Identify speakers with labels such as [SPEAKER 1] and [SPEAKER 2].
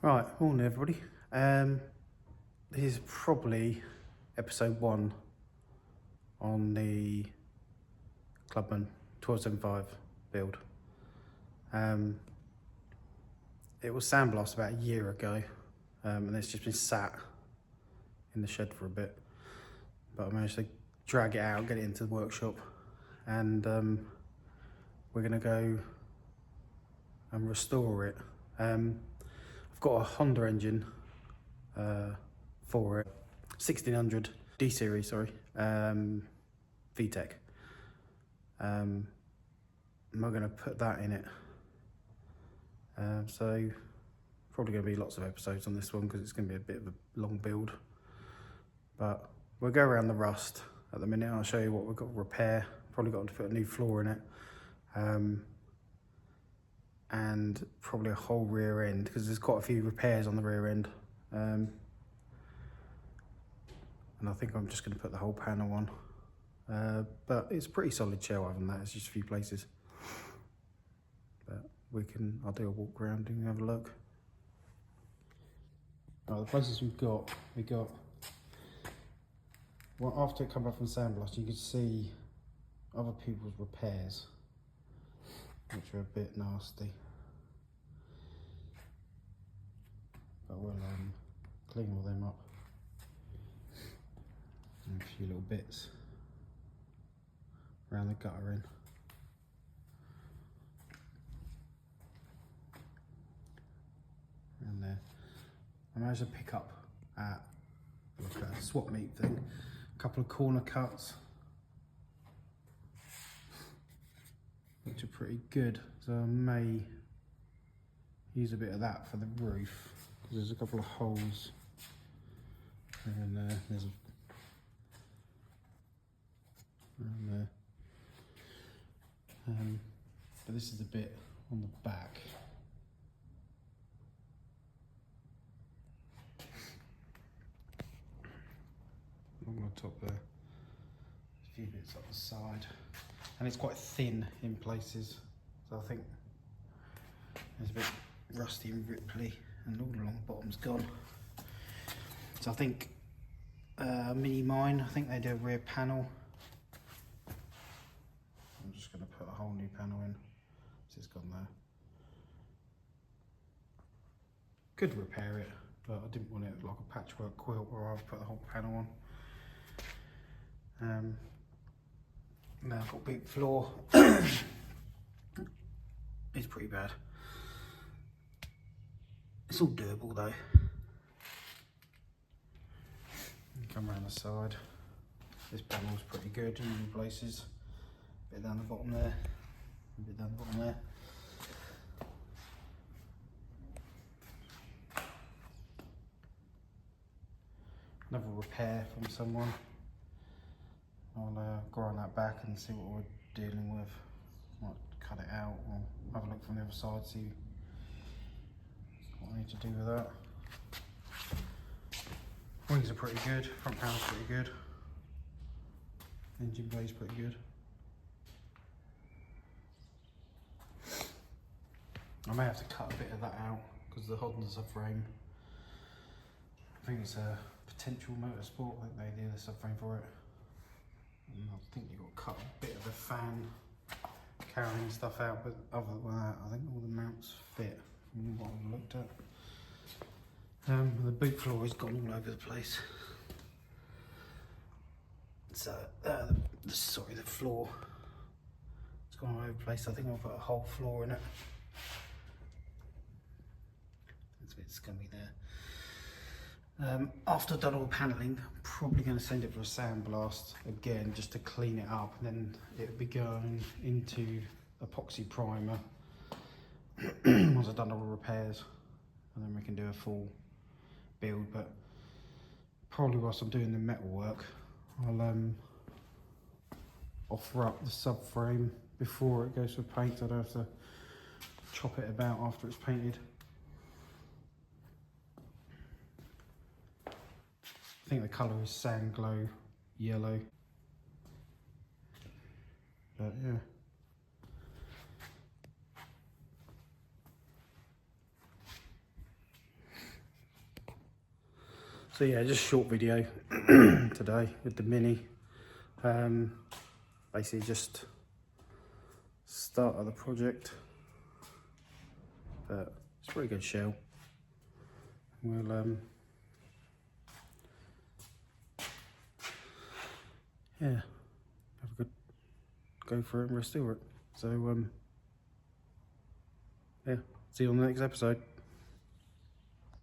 [SPEAKER 1] Right, morning everybody. This is probably episode 1 on the Clubman 1275 build. It was sandblasted about a year ago, and it's just been sat in the shed for a bit. But I managed to drag it out, get it into the workshop, and we're gonna go and restore it. I've got a Honda engine for it, 1600 D series, sorry, VTEC. And we're going to put that in it. So probably going to be lots of episodes on this one because it's going to be a bit of a long build. But we'll go around the rust at the minute. I'll show you what we've got to repair. Probably got to put a new floor in it. And probably a whole rear end because there's quite a few repairs on the rear end. And I think I'm just going to put the whole panel on. But it's a pretty solid shell other than that. It's just a few places. But I'll do a walk around and have a look. Right, the places we got, well, after it come back from sandblast, you could see other people's repairs, which are a bit nasty. But we'll clean all them up. And a few little bits around the gutter in. And there. I managed to pick up at like a swap meet thing, a couple of corner cuts, which are pretty good. So I may use a bit of that for the roof, because there's a couple of holes around there. There's around there. But this is the bit on the back. Along the top there. A few bits up the side. And it's quite thin in places. So I think there's a bit rusty and ripply, and all along the bottom's gone. So I think Mini Mine, I think they do a rear panel. I'm just going to put a whole new panel in, so it's gone there. Could repair it, but I didn't want it like a patchwork quilt where I've put the whole panel on. Now I've got a big floor. It's pretty bad. It's all doable though. Come around the side. This panel's pretty good in many places. A bit down the bottom there. A bit down the bottom there. Another repair from someone. I'll grind that back and see what we're dealing with. Might cut it out or have a look from the other side, see what I need to do with that. Wings are pretty good, front panel's pretty good. Engine bay's pretty good. I may have to cut a bit of that out because the Honda subframe, I think it's a Potential Motorsport, I think they do the subframe for it. And I think you've got to cut a bit of the fan carrying stuff out, but other than that, I think all the mounts fit from what I've looked at. The boot floor has gone all over the place. So, sorry, the floor, it's gone all over the place. I think I'll put a whole floor in it. It's going to be there. After I've done all the panelling, I'm probably going to send it for a sandblast again, just to clean it up, and then it'll be going into epoxy primer once I've done all the repairs, and then we can do a full build. But probably whilst I'm doing the metal work, I'll offer up the subframe before it goes for paint, so I don't have to chop it about after it's painted. I think the colour is Sand Glow Yellow. But yeah. So yeah, just a short video today with the Mini. Basically just start of the project, but it's a pretty good shell. We'll yeah, have a good go for it and restore it. So yeah, see you on the next episode.